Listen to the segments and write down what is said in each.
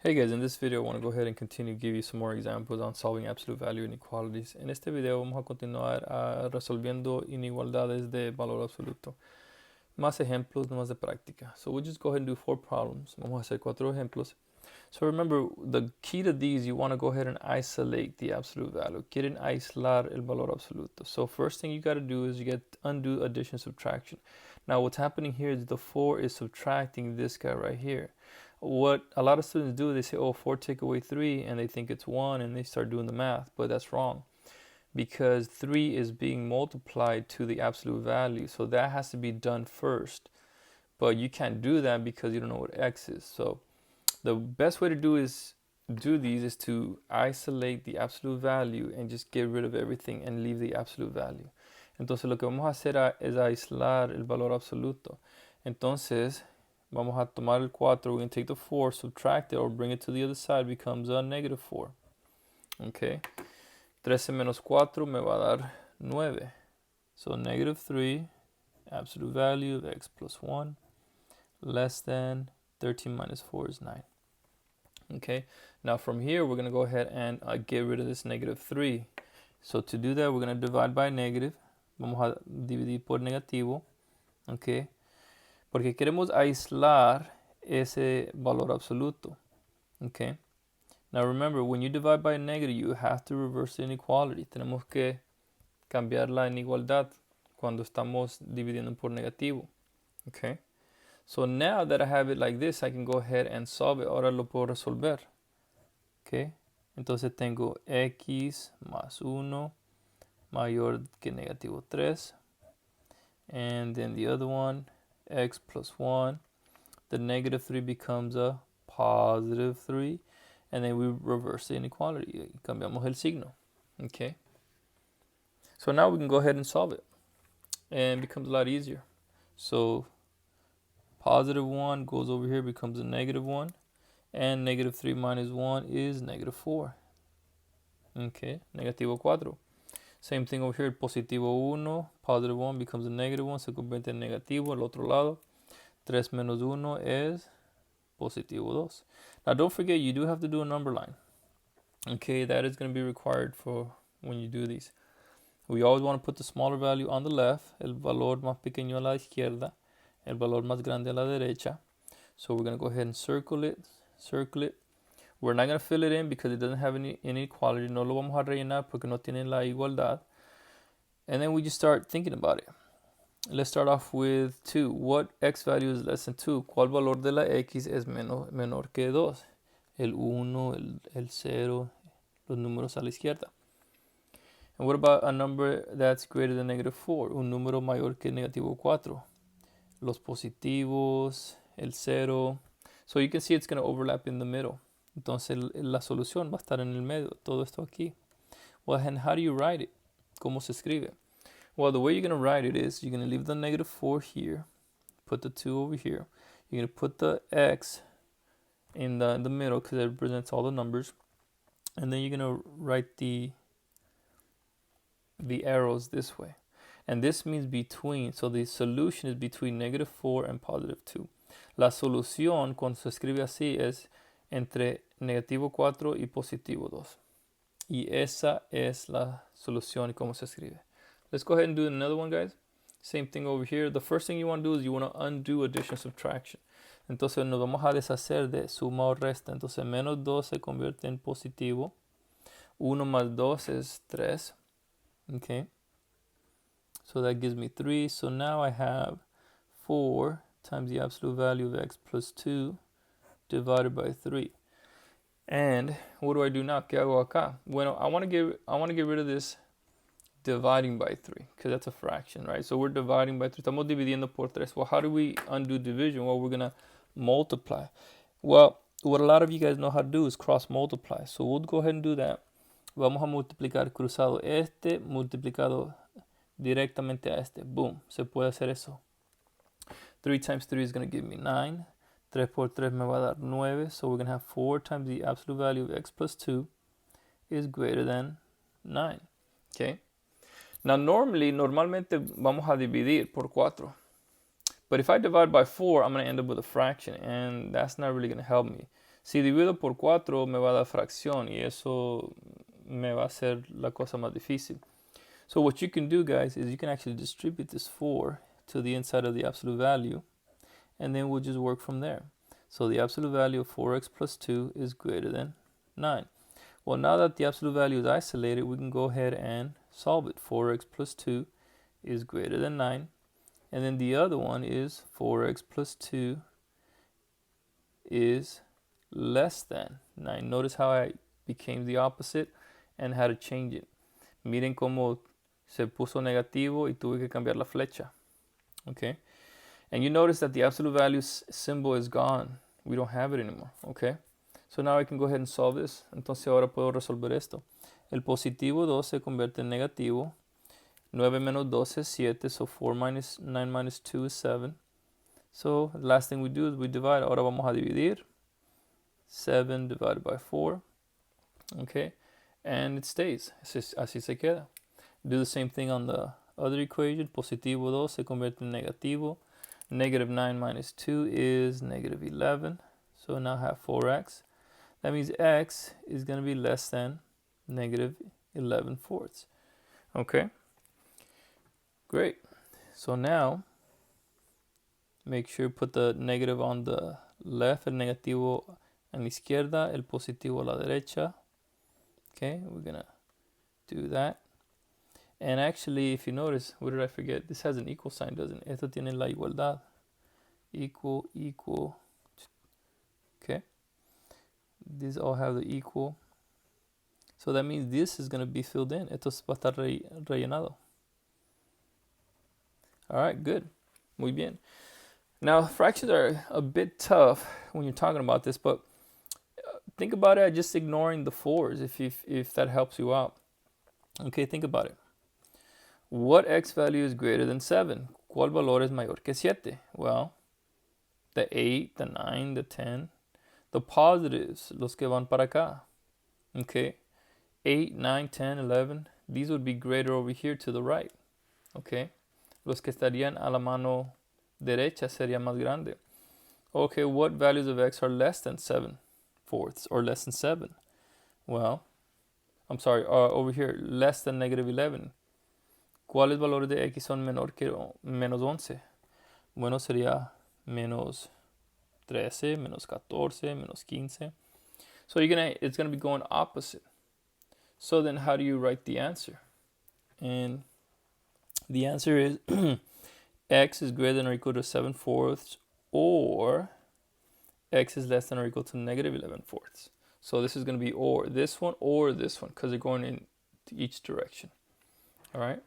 Hey guys, in this video I want to go ahead and continue to give you some more examples on solving absolute value inequalities. En este video vamos a continuar resolviendo inigualdades de valor absoluto. Más ejemplos, más de práctica. So we'll just go ahead and do 4 problems. Vamos a hacer 4 ejemplos. So remember, the key to these, you want to go ahead and isolate the absolute value. Quieren aislar el valor absoluto. So first thing you got to do is you undo addition, subtraction. Now what's happening here is the 4 is subtracting this guy right here. What a lot of students do, they say, oh, 4 take away 3, and they think it's 1, and they start doing the math, but that's wrong. Because 3 is being multiplied to the absolute value, so that has to be done first. But you can't do that because you don't know what x is. So the best way to do these is to isolate the absolute value and just get rid of everything and leave the absolute value. Entonces lo que vamos a hacer es aislar el valor absoluto. Entonces vamos a tomar el 4, we're going to take the 4, subtract it, or bring it to the other side, becomes a negative 4. Okay. 13 menos 4 me va a dar 9. So negative 3, absolute value of x plus 1, less than 13 minus 4 is 9. Okay. Now from here, we're going to go ahead and get rid of this negative 3. So to do that, we're going to divide by negative. Vamos a dividir por negativo. Okay. Porque queremos aislar ese valor absoluto. Okay. Now remember, when you divide by negative, you have to reverse the inequality. Tenemos que cambiar la inigualdad cuando estamos dividiendo por negativo. Okay. So now that I have it like this, I can go ahead and solve it. Ahora lo puedo resolver. Okay. Entonces tengo x más 1 mayor que negativo 3. And then the other one, x plus 1, the negative 3 becomes a positive 3, and then we reverse the inequality. Cambiamos el signo. Okay. So now we can go ahead and solve it, and it becomes a lot easier. So positive 1 goes over here, becomes a negative 1, and negative 3 minus 1 is negative 4. Okay, negativo 4. Same thing over here, positivo 1, positive 1 becomes a negative 1, se convierte en negativo al otro lado. 3 menos 1 es positivo 2. Now don't forget, you do have to do a number line. Okay, that is going to be required for when you do these. We always want to put the smaller value on the left, el valor más pequeño a la izquierda, el valor más grande a la derecha. So we're going to go ahead and circle it. We're not going to fill it in because it doesn't have any inequality. No lo vamos a rellenar porque no tiene la igualdad. And then we just start thinking about it. Let's start off with 2. What x value is less than 2? ¿Cuál valor de la x es menor que 2? El 1, el 0, los números a la izquierda. And what about a number that's greater than negative 4? Un número mayor que negativo 4. Los positivos, el 0. So you can see it's going to overlap in the middle. Entonces la solución va a estar en el medio, todo esto aquí. Well, and how do you write it? ¿Cómo se escribe? Well, the way you're going to write it is you're going to leave the negative 4 here, put the 2 over here. You're going to put the x in the middle because it represents all the numbers. And then you're going to write the arrows this way. And this means between. So the solution is between negative 4 and positive 2. La solución, cuando se escribe así, es entre negativo 4 y positivo 2. Y esa es la solución y cómo se escribe. Let's go ahead and do another one, guys. Same thing over here. The first thing you want to do is you want to undo addition, subtraction. Entonces nos vamos a deshacer de suma o resta. Entonces menos 2 se convierte en positivo. 1 más 2 es 3. Okay. So that gives me 3. So now I have 4 times the absolute value of x plus 2 divided by 3. And what do I do now? ¿Qué hago acá? Bueno, I want to get rid of this dividing by 3 because that's a fraction, right? So we're dividing by 3. Estamos dividiendo por 3. Well, how do we undo division? Well, we're going to multiply. Well, what a lot of you guys know how to do is cross multiply. So we'll go ahead and do that. Vamos a multiplicar cruzado este multiplicado directamente a este. Boom. Se puede hacer eso. 3 times 3 is going to give me 9. 3 por 3 me va a dar 9. So we're going to have 4 times the absolute value of x plus 2 is greater than 9. Okay. Now normalmente vamos a dividir por 4. But if I divide by 4, I'm going to end up with a fraction. And that's not really going to help me. Si divido por 4 me va a dar fracción y eso me va a hacer la cosa más difícil. So what you can do, guys, is you can actually distribute this 4 to the inside of the absolute value, and then we'll just work from there. So the absolute value of 4x plus 2 is greater than 9. Well, now that the absolute value is isolated, we can go ahead and solve it. 4x plus 2 is greater than 9. And then the other one is 4x plus 2 is less than 9. Notice how I became the opposite and how to change it. Miren cómo se puso negativo y tuve que cambiar la flecha. Okay? And you notice that the absolute value symbol is gone. We don't have it anymore. Okay? So now I can go ahead and solve this. Entonces ahora puedo resolver esto. El positivo 2 se convierte en negativo. 9 menos 2 es 7. So 4 minus 9 minus 2 is 7. So the last thing we do is we divide. Ahora vamos a dividir. 7 divided by 4. Okay? And it stays. Así se queda. Do the same thing on the other equation. Positivo 2 se convierte en negativo. Negative 9 minus 2 is negative 11. So now I have 4x. That means x is going to be less than negative 11 fourths. Okay? Great. So now, make sure you put the negative on the left, el negativo en la izquierda, el positivo a la derecha. Okay, we're going to do that. And actually, if you notice, what did I forget? This has an equal sign, doesn't it? Esto tiene la igualdad. Equal, equal. Okay. These all have the equal. So that means this is going to be filled in. Esto va a estar rellenado. All right, good. Muy bien. Now, fractions are a bit tough when you're talking about this, but think about it just ignoring the 4s if that helps you out. Okay, think about it. What x value is greater than 7? ¿Cuál valor es mayor que 7? Well, the 8, the 9, the 10. The positives, los que van para acá. Okay, 8, 9, 10, 11. These would be greater over here to the right. Okay, los que estarían a la mano derecha serían más grande. Okay, what values of x are less than 7 fourths or less than 7? Well, I'm sorry, over here, less than negative 11. ¿Cuáles valores de x son menor que menos 11? Bueno, sería menos 13, menos 14, menos 15. So it's gonna be going opposite. So then how do you write the answer? And the answer is x is greater than or equal to 7 fourths, or x is less than or equal to negative 11 fourths. So this is going to be or this one, because they're going in each direction. All right,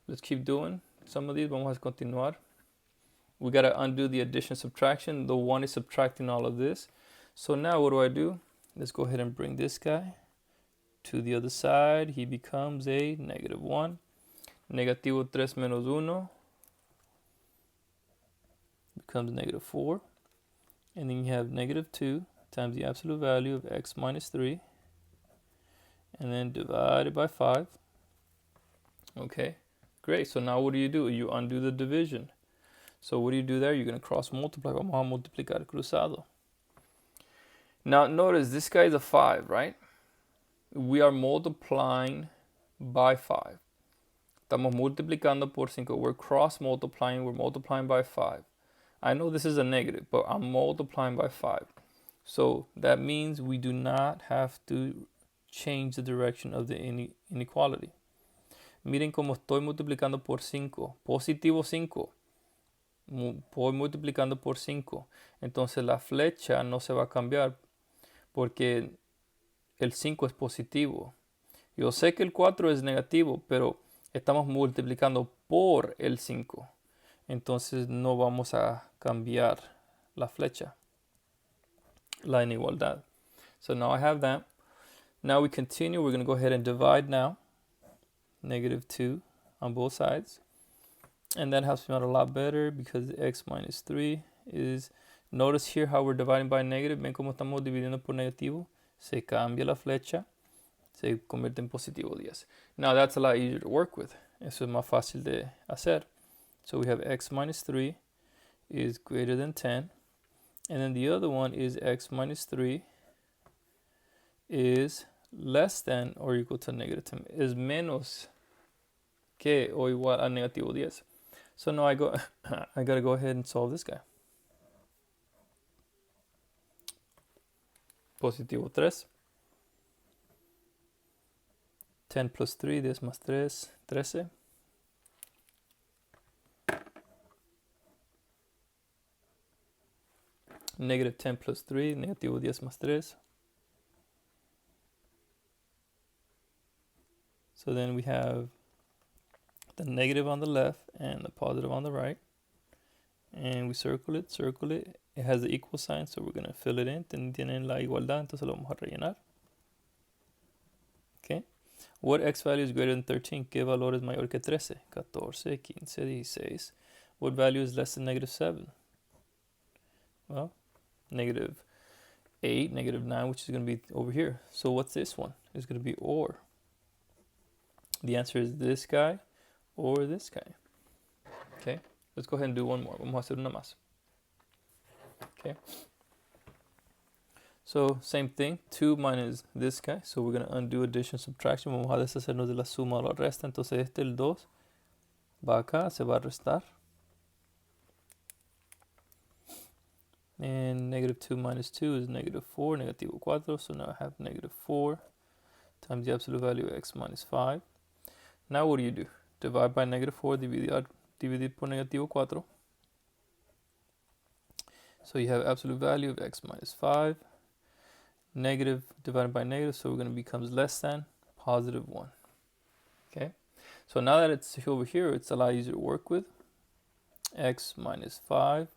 let's keep doing some of these. Vamos a continuar. We got to undo the addition subtraction. The 1 is subtracting all of this. So now what do? Let's go ahead and bring this guy to the other side. He becomes a negative 1. Negativo 3 menos 1 becomes negative 4. And then you have negative 2 times the absolute value of x minus 3. And then divided by 5. Okay, great. So now what do? You undo the division. So what do you do there? You're going to cross multiply. Vamos a multiplicar cruzado. Now notice this guy is a 5, right? We are multiplying by 5. Estamos multiplicando por 5. We're cross multiplying. We're multiplying by 5. I know this is a negative, but I'm multiplying by 5. So that means we do not have to change the direction of the inequality. Miren cómo estoy multiplicando por 5. Positivo 5. Voy multiplicando por 5. Entonces la flecha no se va a cambiar porque el 5 es positivo. Yo sé que el 4 es negativo, pero estamos multiplicando por el 5. Entonces no vamos a cambiar la flecha, la inigualdad. So now I have that. Now we continue. We're going to go ahead and divide now. Negative 2 on both sides. And that helps me out a lot better because x minus 3 is, notice here how we're dividing by negative. Ven cómo estamos dividiendo por negativo. Se cambia la flecha. Se convierte en positivo 10. Now that's a lot easier to work with. Eso es más fácil de hacer. So we have x minus 3 is greater than 10. And then the other one is x minus 3 is less than or equal to negative 10, is menos que o igual a negativo 10. So now I gotta go ahead and solve this guy. Positivo 3. 10 plus 3, 10 más 3, 13. Negative 10 plus 3, negativo 10 más 3. So then we have the negative on the left and the positive on the right. And we circle it. It has the equal sign, so we're going to fill it in. Tienen la igualdad, entonces lo vamos a rellenar. Okay. What x value is greater than 13? ¿Qué valor es mayor que 13? 14, 15, 16. What value is less than negative 7? Well, negative 8, negative 9, which is going to be over here. So what's this one? It's going to be or. The answer is this guy or this guy. Okay, let's go ahead and do one more. Vamos a hacer una más. Okay. So same thing, 2 minus this guy. So we're going to undo addition, subtraction. Vamos a deshacernos de la suma o la resta. Entonces el 2 va acá, se va a restar. And negative 2 minus 2 is negative 4, negativo 4. So now I have negative 4 times the absolute value of x minus 5. Now what do? Divide by negative 4, dividir por negativo 4. So you have absolute value of x minus 5. Negative divided by negative, so we're going to becomes less than positive 1. Okay, so now that it's over here, it's a lot easier to work with. X minus 5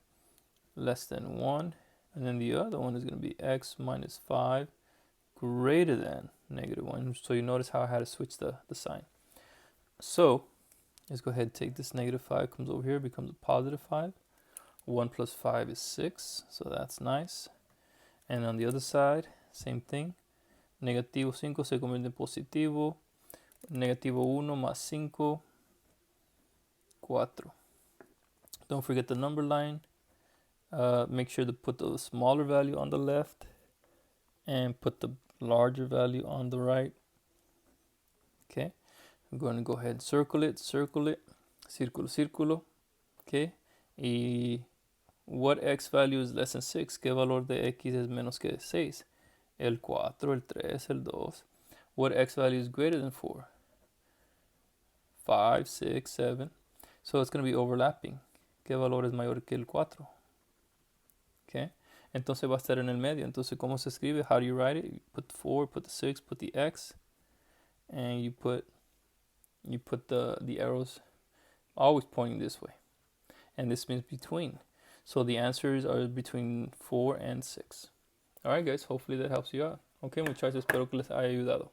less than 1. And then the other one is going to be x minus 5 greater than negative 1. So you notice how I had to switch the sign. So let's go ahead and take this negative 5, comes over here, becomes a positive 5. 1 plus 5 is 6, so that's nice. And on the other side, same thing. Negativo 5 se convierte en positivo. Negativo 1 más 5, 4. Don't forget the number line. Make sure to put the smaller value on the left and put the larger value on the right. Okay, I'm going to go ahead and circle it, círculo, círculo. Okay, y what x value is less than 6? ¿Qué valor de x es menos que 6? El 4, el 3, el 2. What x value is greater than 4? 5, 6, 7. So it's going to be overlapping. ¿Qué valor es mayor que el 4? Okay, entonces va a estar en el medio. Entonces, ¿cómo se escribe? How do you write it? You put the 4, put the 6, put the x, and you put the arrows always pointing this way. And this means between. So the answers are between 4 and 6. Alright guys, hopefully that helps you out. Ok muchachos, espero que les haya ayudado.